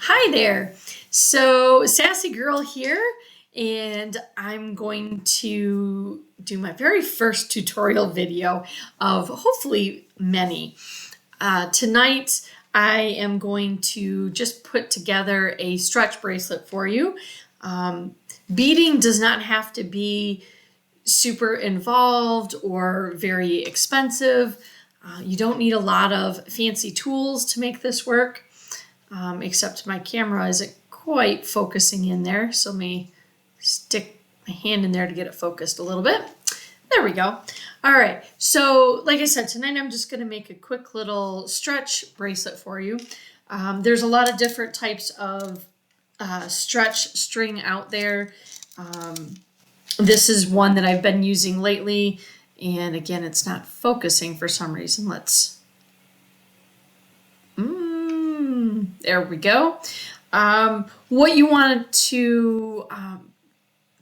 Hi there. So, Sassy Girl here, and I'm going to do my very first tutorial video of hopefully many. Tonight, I am going to just put together a stretch bracelet for you. Beading does not have to be super involved or very expensive. You don't need a lot of fancy tools to make this work. Except my camera isn't quite focusing in there. So let me stick my hand in there to get it focused a little bit. There we go. All right, so like I said, tonight I'm just gonna make a quick little stretch bracelet for you. There's a lot of different types of stretch string out there. This is one that I've been using lately, and again, it's not focusing for some reason. There we go. What you want to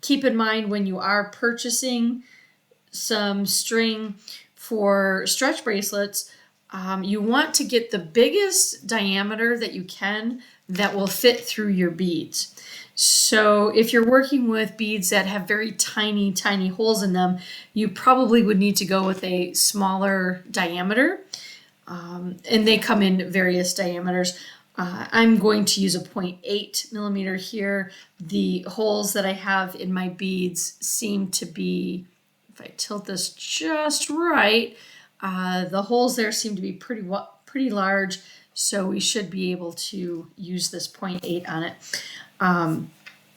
keep in mind when you are purchasing some string for stretch bracelets, you want to get the biggest diameter that you can that will fit through your beads. So if you're working with beads that have very tiny, tiny holes in them, you probably would need to go with a smaller diameter. And they come in various diameters. I'm going to use a 0.8 millimeter here. The holes that I have in my beads seem to be, if I tilt this just right, the holes there seem to be pretty large, so we should be able to use this 0.8 on it. And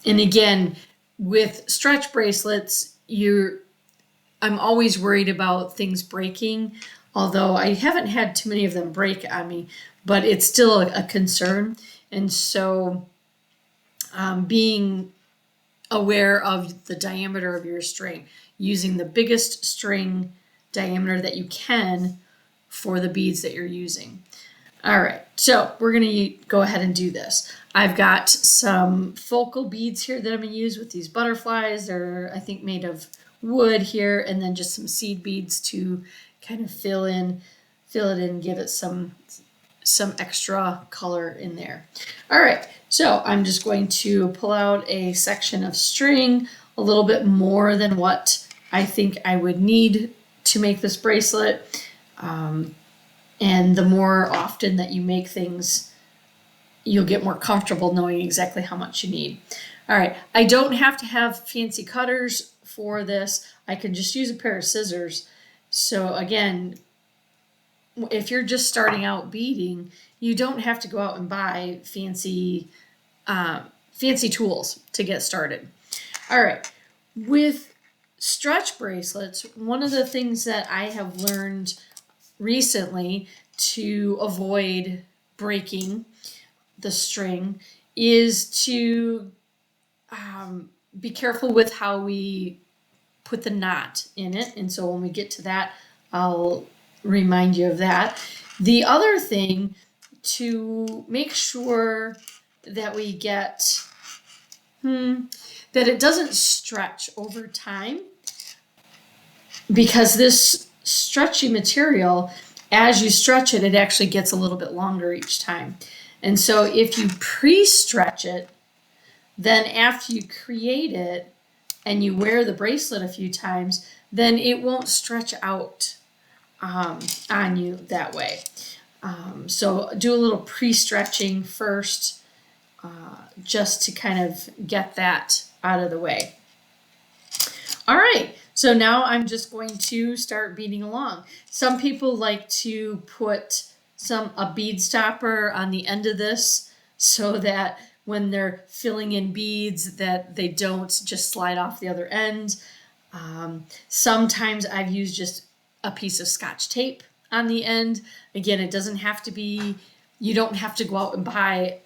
again, with stretch bracelets, I'm always worried about things breaking, although I haven't had too many of them break on me, but it's still a concern. And so being aware of the diameter of your string, using the biggest string diameter that you can for the beads that you're using. All right, so we're gonna go ahead and do this. I've got some focal beads here that I'm gonna use with these butterflies. They're, I think, made of wood here, and then just some seed beads to kind of fill it in, give it some extra color in there. All right, so I'm just going to pull out a section of string, a little bit more than what I think I would need to make this bracelet. And the more often that you make things, you'll get more comfortable knowing exactly how much you need. All right, I don't have to have fancy cutters for this. I can just use a pair of scissors. So again, if you're just starting out beading, you don't have to go out and buy fancy tools to get started. All right, with stretch bracelets, one of the things that I have learned recently to avoid breaking the string is to be careful with how we put the knot in it. And so when we get to that, I'll remind you of that. The other thing, to make sure that we get that it doesn't stretch over time, because this stretchy material, as you stretch it, it actually gets a little bit longer each time. And so if you pre-stretch it, then after you create it and you wear the bracelet a few times, then it won't stretch out on you that way. So do a little pre-stretching first, just to kind of get that out of the way. All right, so now I'm just going to start beading along. Some people like to put a bead stopper on the end of this so that when they're filling in beads that they don't just slide off the other end. Sometimes I've used just a piece of Scotch tape on the end. Again, it doesn't have to be, you don't have to go out and buy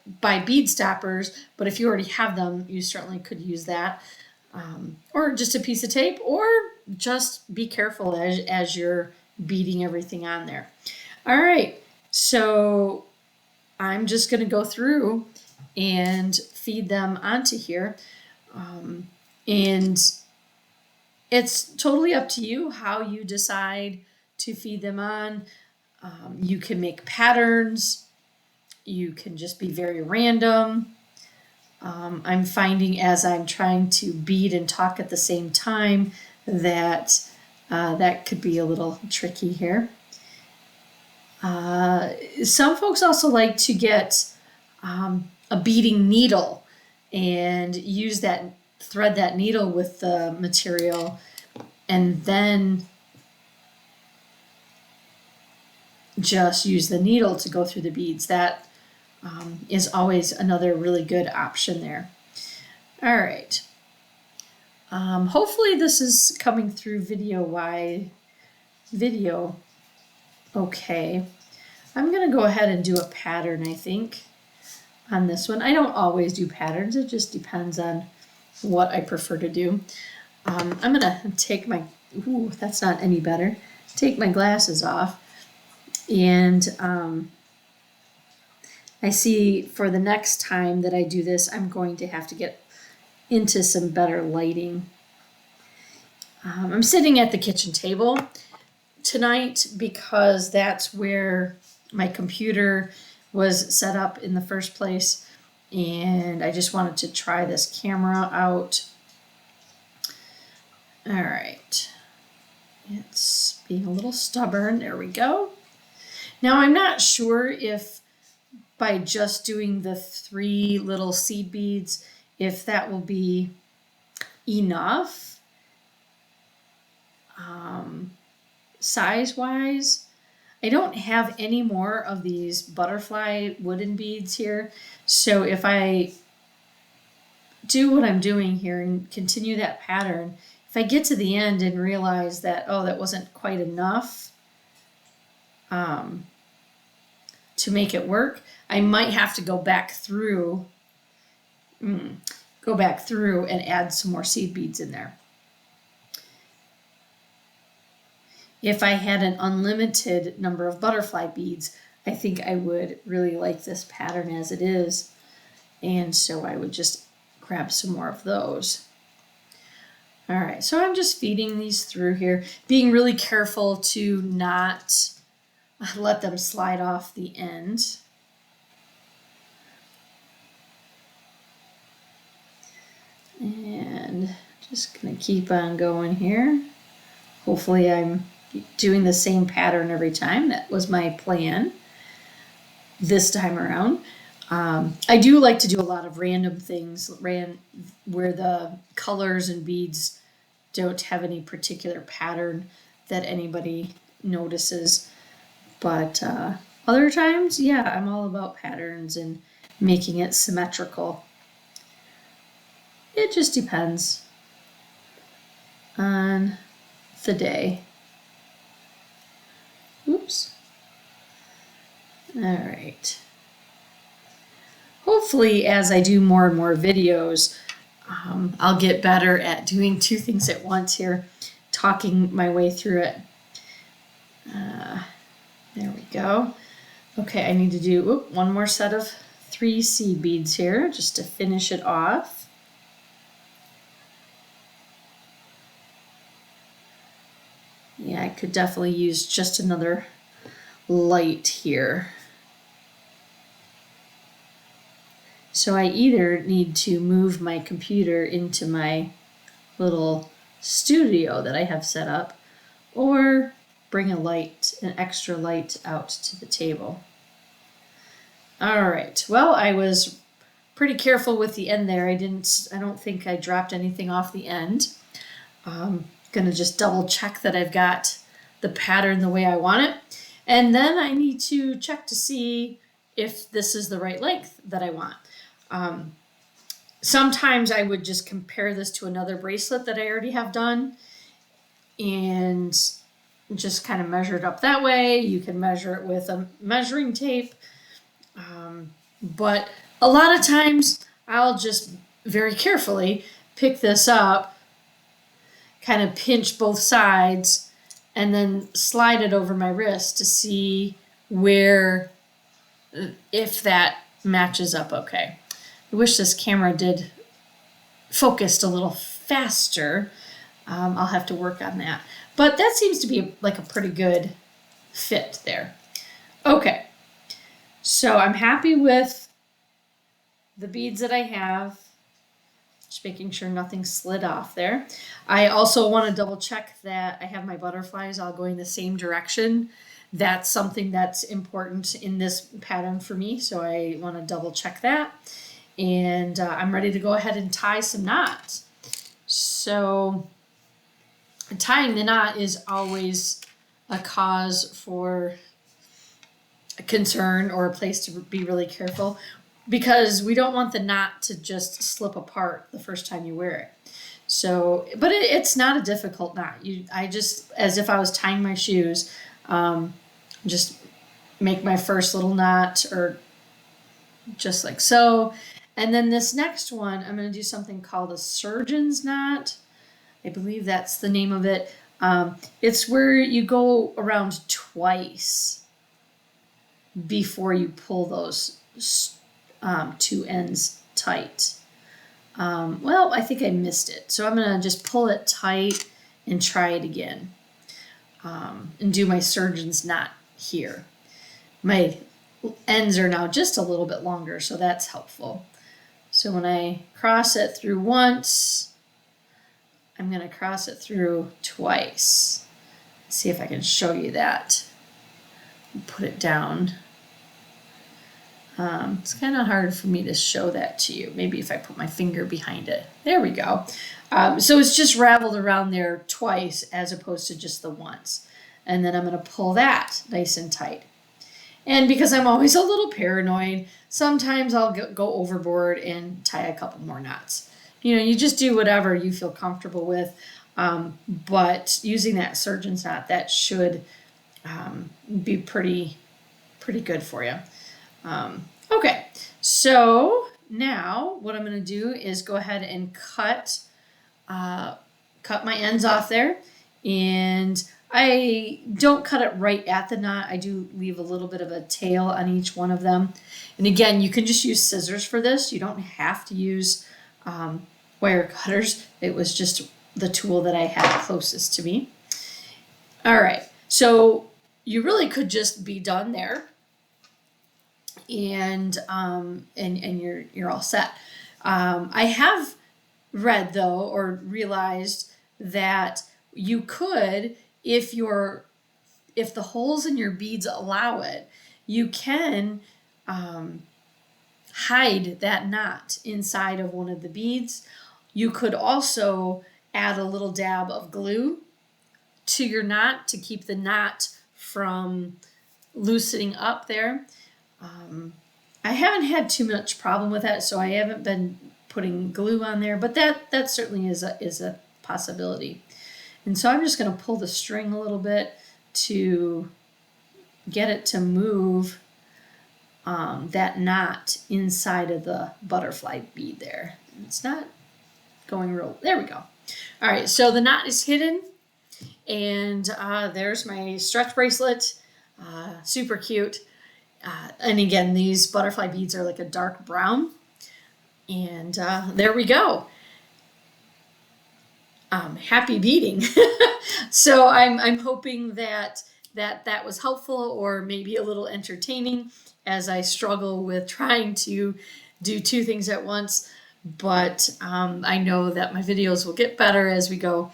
bead stoppers, but if you already have them, you certainly could use that. Or just a piece of tape, or just be careful as you're beading everything on there. All right, so I'm just going to go through and feed them onto here. And it's totally up to you how you decide to feed them on. You can make patterns. you can just be very random. I'm finding as I'm trying to bead and talk at the same time that that could be a little tricky here. Some folks also like to get a beading needle and use that, thread that needle with the material, and then just use the needle to go through the beads. That is always another really good option there. All right. Hopefully this is coming through video okay. I'm going to go ahead and do a pattern, I think, on this one. I don't always do patterns. It just depends on what I prefer to do. I'm going to take my, ooh, that's not any better. Take my glasses off. And I see for the next time that I do this, I'm going to have to get into some better lighting. I'm sitting at the kitchen table tonight because that's where my computer was set up in the first place, and I just wanted to try this camera out. All right, it's being a little stubborn. There we go. Now I'm not sure if by just doing the 3 little seed beads, if that will be enough size-wise. I don't have any more of these butterfly wooden beads here, so if I do what I'm doing here and continue that pattern, if I get to the end and realize that, oh, that wasn't quite enough to make it work, I might have to go back through and add some more seed beads in there. If I had an unlimited number of butterfly beads, I think I would really like this pattern as it is, and so I would just grab some more of those. All right, so I'm just feeding these through here, being really careful to not let them slide off the end. And just gonna keep on going here. Hopefully I'm doing the same pattern every time. That was my plan this time around. I do like to do a lot of random things where the colors and beads don't have any particular pattern that anybody notices. But other times, yeah, I'm all about patterns and making it symmetrical. It just depends on the day. Oops. All right. Hopefully, as I do more and more videos, I'll get better at doing 2 things at once here, talking my way through it. There we go. Okay, I need to do one more set of 3 seed beads here just to finish it off. Yeah, I could definitely use just another light here. So I either need to move my computer into my little studio that I have set up, or bring a light, an extra light out to the table. All right, well, I was pretty careful with the end there. I don't think I dropped anything off the end. Gonna just double check that I've got the pattern the way I want it. And then I need to check to see if this is the right length that I want. Sometimes I would just compare this to another bracelet that I already have done and just kind of measure it up that way. You can measure it with a measuring tape. But a lot of times I'll just very carefully pick this up, kind of pinch both sides, and then slide it over my wrist to see if that matches up okay. I wish this camera did focused a little faster. I'll have to work on that. But that seems to be like a pretty good fit there. Okay, So I'm happy with the beads that I have. Just making sure nothing slid off there. I also want to double check that I have my butterflies all going the same direction. That's something that's important in this pattern for me, so I want to double check that. And I'm ready to go ahead and tie some knots. So tying the knot is always a cause for a concern or a place to be really careful, because we don't want the knot to just slip apart the first time you wear it. So, but it's not a difficult knot. I just, as if I was tying my shoes, just make my first little knot, or just like so. And then this next one, I'm going to do something called a surgeon's knot. I believe that's the name of it. It's where you go around twice before you pull those two ends tight. Well, I think I missed it. So I'm going to just pull it tight and try it again. And do my surgeon's knot here. My ends are now just a little bit longer, so that's helpful. So when I cross it through once, I'm going to cross it through twice. Let's see if I can show you that. Put it down. It's kind of hard for me to show that to you. Maybe if I put my finger behind it. There we go. So it's just raveled around there twice as opposed to just the once. And then I'm going to pull that nice and tight. And because I'm always a little paranoid, sometimes I'll go overboard and tie a couple more knots. You know, you just do whatever you feel comfortable with. But using that surgeon's knot, that should be pretty good for you. Okay, so now what I'm going to do is go ahead and cut my ends off there, and I don't cut it right at the knot. I do leave a little bit of a tail on each one of them. And again, you can just use scissors for this. You don't have to use wire cutters. It was just the tool that I had closest to me. All right, so you really could just be done there. And you're all set. I have read though, or realized that you could, if the holes in your beads allow it, you can hide that knot inside of one of the beads. You could also add a little dab of glue to your knot to keep the knot from loosening up there. I haven't had too much problem with that, so I haven't been putting glue on there, but that certainly is a possibility. And so I'm just going to pull the string a little bit to get it to move that knot inside of the butterfly bead there. It's not going real, there we go. All right, so the knot is hidden, and there's my stretch bracelet, super cute. And again, these butterfly beads are like a dark brown. And there we go. Happy beading. So I'm hoping that was helpful, or maybe a little entertaining, as I struggle with trying to do two things at once. But I know that my videos will get better as we go.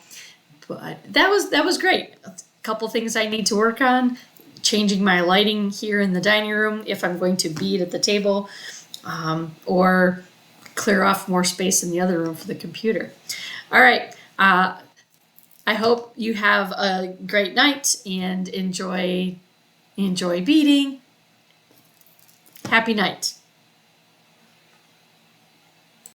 But that was great. A couple things I need to work on. Changing my lighting here in the dining room if I'm going to bead at the table, or clear off more space in the other room for the computer. All right. I hope you have a great night and enjoy beading. Happy night.